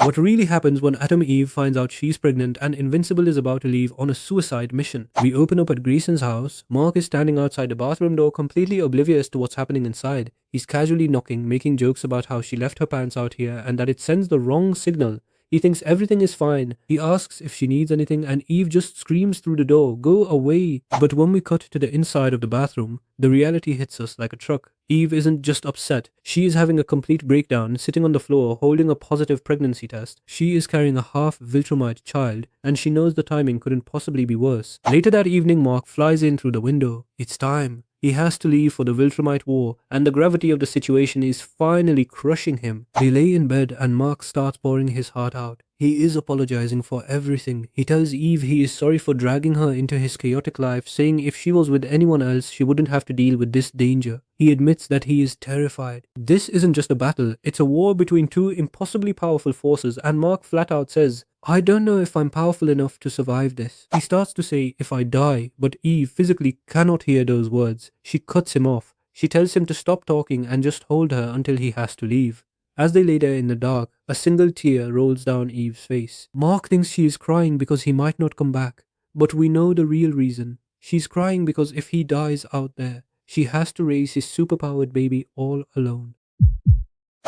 What really happens when Atom Eve finds out she's pregnant and Invincible is about to leave on a suicide mission? We open up at Greason's house. Mark is standing outside the bathroom door, completely oblivious to what's happening inside. He's casually knocking, making jokes about how she left her pants out here and that it sends the wrong signal. He thinks everything is fine. He asks if she needs anything and Eve just screams through the door, "Go away!" But when we cut to the inside of the bathroom, the reality hits us like a truck. Eve isn't just upset. She is having a complete breakdown, sitting on the floor holding a positive pregnancy test. She is carrying a half Viltrumite child and she knows the timing couldn't possibly be worse. Later that evening, Mark flies in through the window. It's time. He has to leave for the Viltrumite war, and the gravity of the situation is finally crushing him. They lay in bed and Mark starts pouring his heart out. He is apologizing for everything. He tells Eve he is sorry for dragging her into his chaotic life, saying if she was with anyone else, she wouldn't have to deal with this danger. He admits that he is terrified. This isn't just a battle, it's a war between two impossibly powerful forces, and Mark flat out says, "I don't know if I'm powerful enough to survive this." He starts to say, "If I die," but Eve physically cannot hear those words. She cuts him off. She tells him to stop talking and just hold her until he has to leave. As they lay there in the dark, a single tear rolls down Eve's face. Mark thinks she is crying because he might not come back, but we know the real reason. She's crying because if he dies out there, she has to raise his superpowered baby all alone.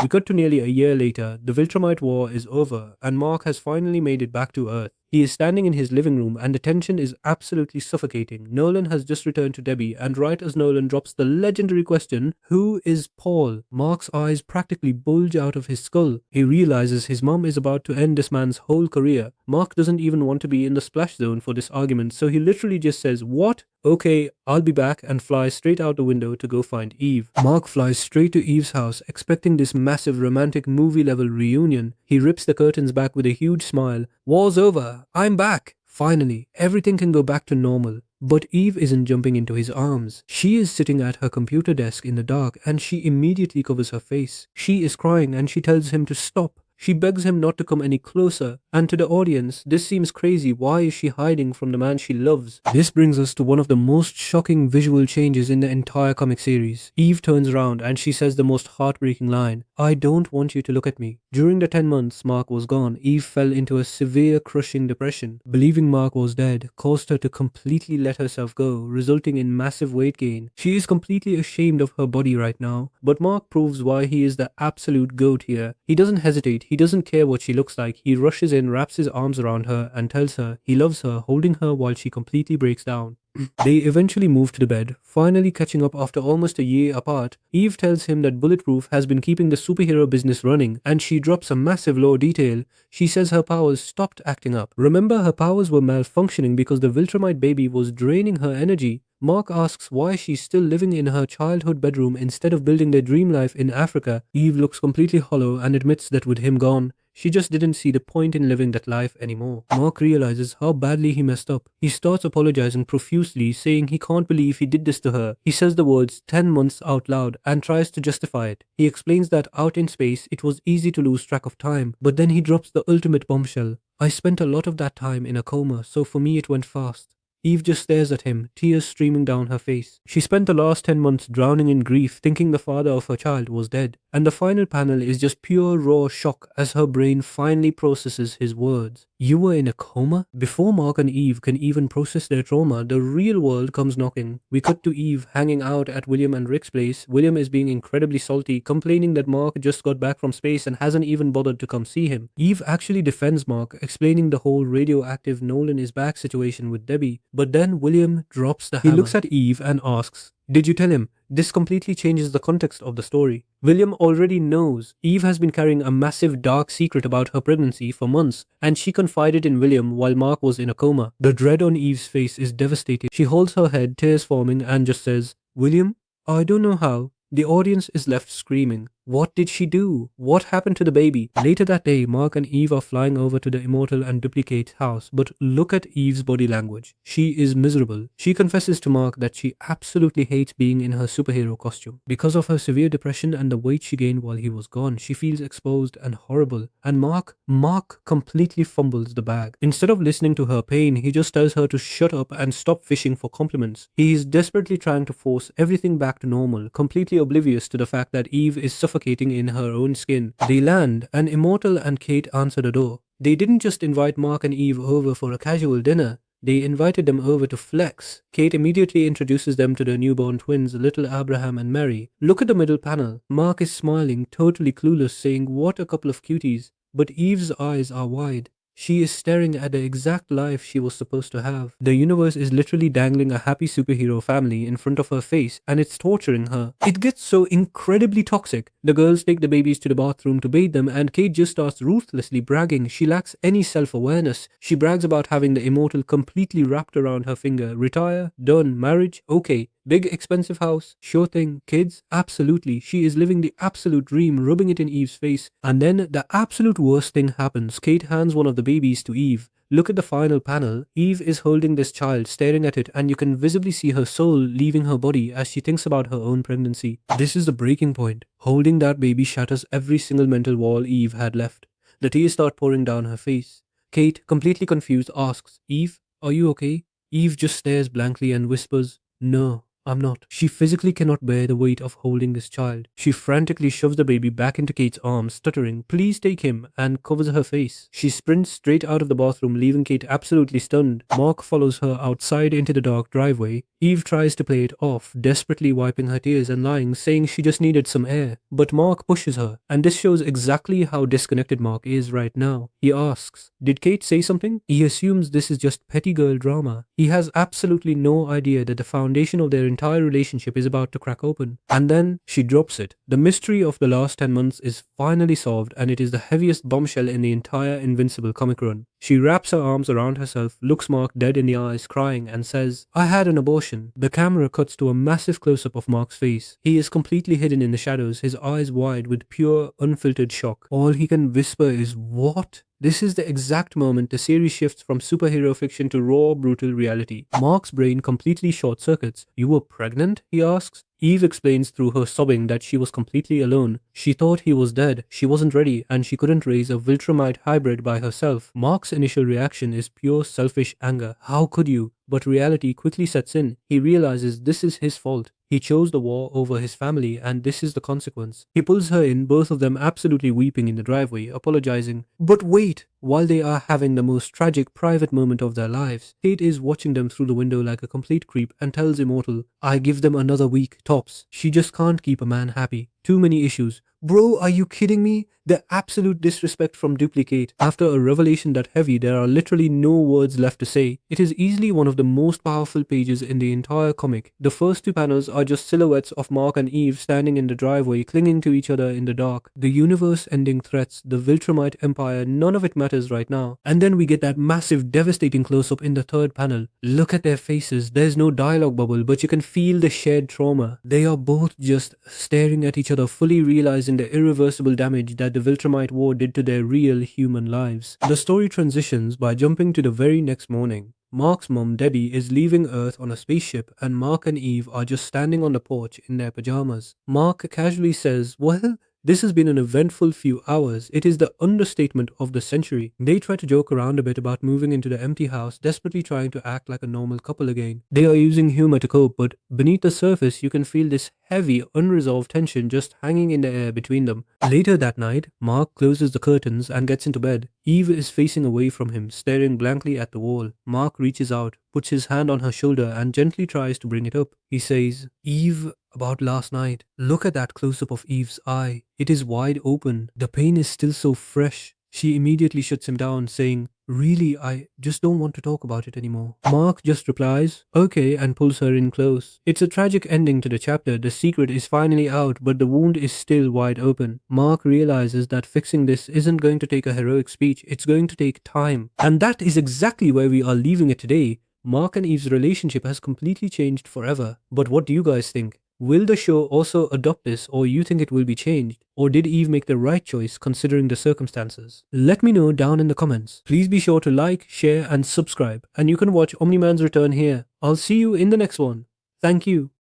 We cut to nearly a year later, the Viltrumite war is over, and Mark has finally made it back to Earth. He is standing in his living room and the tension is absolutely suffocating. Nolan has just returned to Debbie, and right as Nolan drops the legendary question, "Who is Paul?" Mark's eyes practically bulge out of his skull. He realizes his mom is about to end this man's whole career. Mark doesn't even want to be in the splash zone for this argument, so he literally just says, "What? Okay, I'll be back," and flies straight out the window to go find Eve. Mark flies straight to Eve's house, expecting this massive romantic movie-level reunion. He rips the curtains back with a huge smile. "War's over. I'm back. Finally, everything can go back to normal." But Eve isn't jumping into his arms. She is sitting at her computer desk in the dark and she immediately covers her face. She is crying and she tells him to stop. She begs him not to come any closer, and to the audience, this seems crazy. Why is she hiding from the man she loves? This brings us to one of the most shocking visual changes in the entire comic series. Eve turns around and she says the most heartbreaking line, "I don't want you to look at me." During the 10 months Mark was gone, Eve fell into a severe crushing depression. Believing Mark was dead caused her to completely let herself go, resulting in massive weight gain. She is completely ashamed of her body right now, but Mark proves why he is the absolute GOAT here. He doesn't hesitate. He doesn't care what she looks like. He rushes in, wraps his arms around her and tells her he loves her, holding her while she completely breaks down. They eventually move to the bed, finally catching up after almost a year apart. Eve tells him that Bulletproof has been keeping the superhero business running, and she drops a massive lore detail. She says her powers stopped acting up. Remember, her powers were malfunctioning because the Viltrumite baby was draining her energy. Mark asks why she's still living in her childhood bedroom instead of building their dream life in Africa. Eve looks completely hollow and admits that with him gone, she just didn't see the point in living that life anymore. Mark realizes how badly he messed up. He starts apologizing profusely, saying he can't believe he did this to her. He says the words 10 months out loud and tries to justify it. He explains that out in space, it was easy to lose track of time, but then he drops the ultimate bombshell. "I spent a lot of that time in a coma, so for me it went fast." Eve just stares at him, tears streaming down her face. She spent the last 10 months drowning in grief, thinking the father of her child was dead. And the final panel is just pure raw shock as her brain finally processes his words. "You were in a coma?" Before Mark and Eve can even process their trauma, the real world comes knocking. We cut to Eve hanging out at William and Rick's place. William is being incredibly salty, complaining that Mark just got back from space and hasn't even bothered to come see him. Eve actually defends Mark, explaining the whole radioactive Nolan is back situation with Debbie. But then William drops the hammer. He looks at Eve and asks, "Did you tell him?" This completely changes the context of the story. William already knows Eve has been carrying a massive dark secret about her pregnancy for months, and she confided in William while Mark was in a coma. The dread on Eve's face is devastating. She holds her head, tears forming, and just says, "William, I don't know how." The audience is left screaming. What did she do? What happened to the baby? Later that day, Mark and Eve are flying over to the Immortal and Duplicate house, but look at Eve's body language. She is miserable. She confesses to Mark that she absolutely hates being in her superhero costume. Because of her severe depression and the weight she gained while he was gone, she feels exposed and horrible. And Mark completely fumbles the bag. Instead of listening to her pain, he just tells her to shut up and stop fishing for compliments. He is desperately trying to force everything back to normal, completely oblivious to the fact that Eve is suffering suffocating in her own skin. They land, and Immortal and Kate answer the door. They didn't just invite Mark and Eve over for a casual dinner. They invited them over to flex. Kate immediately introduces them to their newborn twins, little Abraham and Mary. Look at the middle panel. Mark is smiling, totally clueless, saying, "What a couple of cuties." But Eve's eyes are wide. She is staring at the exact life she was supposed to have. The universe is literally dangling a happy superhero family in front of her face, and it's torturing her. It gets so incredibly toxic. The girls take the babies to the bathroom to bathe them, and Kate just starts ruthlessly bragging. She lacks any self-awareness. She brags about having the Immortal completely wrapped around her finger. Retire? Done. Marriage? Okay. Big expensive house? Sure thing. Kids? Absolutely. She is living the absolute dream, rubbing it in Eve's face. And then the absolute worst thing happens. Kate hands one of the babies to Eve. Look at the final panel. Eve is holding this child, staring at it, and you can visibly see her soul leaving her body as she thinks about her own pregnancy. This is the breaking point. Holding that baby shatters every single mental wall Eve had left. The tears start pouring down her face. Kate, completely confused, asks, "Eve, are you okay?" Eve just stares blankly and whispers, "No, I'm not." She physically cannot bear the weight of holding this child. She frantically shoves the baby back into Kate's arms, stuttering, "Please take him," and covers her face. She sprints straight out of the bathroom, leaving Kate absolutely stunned. Mark follows her outside into the dark driveway. Eve tries to play it off, desperately wiping her tears and lying, saying she just needed some air. But Mark pushes her, and this shows exactly how disconnected Mark is right now. He asks, "Did Kate say something?" He assumes this is just petty girl drama. He has absolutely no idea that the foundation of their entire relationship is about to crack open. And then she drops it. The mystery of the last 10 months is finally solved, and it is the heaviest bombshell in the entire Invincible comic run. She wraps her arms around herself, looks Mark dead in the eyes, crying, and says, "I had an abortion." The camera cuts to a massive close-up of Mark's face. He is completely hidden in the shadows, his eyes wide with pure, unfiltered shock. All he can whisper is, "What?" This is the exact moment the series shifts from superhero fiction to raw, brutal reality. Mark's brain completely short-circuits. "You were pregnant?" he asks. Eve explains through her sobbing that she was completely alone. She thought he was dead, she wasn't ready, and she couldn't raise a Viltrumite hybrid by herself. Mark's initial reaction is pure selfish anger. How could you? But reality quickly sets in. He realizes this is his fault. He chose the war over his family, and this is the consequence. He pulls her in, both of them absolutely weeping in the driveway, apologizing. But wait! While they are having the most tragic private moment of their lives, Kate is watching them through the window like a complete creep and tells Immortal, "I give them another week, tops." She just can't keep a man happy. Too many issues. Bro, are you kidding me? The absolute disrespect from Duplicate. After a revelation that heavy, there are literally no words left to say. It is easily one of the most powerful pages in the entire comic. The first two panels are just silhouettes of Mark and Eve standing in the driveway, clinging to each other in the dark. The universe-ending threats, the Viltrumite Empire, none of it matters right now. And then we get that massive, devastating close-up in the third panel. Look at their faces. There's no dialogue bubble, but you can feel the shared trauma. They are both just staring at each other, fully realizing the irreversible damage that the Viltrumite war did to their real human lives. The story transitions by jumping to the very next morning. Mark's mom, Debbie, is leaving Earth on a spaceship, and Mark and Eve are just standing on the porch in their pajamas. Mark casually says, "Well, this has been an eventful few hours. It is the understatement of the century." They try to joke around a bit about moving into the empty house, desperately trying to act like a normal couple again. They are using humor to cope, but beneath the surface, you can feel this heavy, unresolved tension just hanging in the air between them. Later that night, Mark closes the curtains and gets into bed. Eve is facing away from him, staring blankly at the wall. Mark reaches out, puts his hand on her shoulder, and gently tries to bring it up. He says, "Eve, about last night. Look at that close-up of Eve's eye. It is wide open. The pain is still so fresh." She immediately shuts him down, saying, "Really, I just don't want to talk about it anymore." Mark just replies, "Okay," and pulls her in close. It's a tragic ending to the chapter. The secret is finally out, but the wound is still wide open. Mark realizes that fixing this isn't going to take a heroic speech, it's going to take time. And that is exactly where we are leaving it today. Mark and Eve's relationship has completely changed forever. But what do you guys think? Will the show also adopt this, or you think it will be changed? Or did Eve make the right choice considering the circumstances? Let me know down in the comments. Please be sure to like, share and subscribe, and you can watch Omni-Man's return here. I'll see you in the next one. Thank you.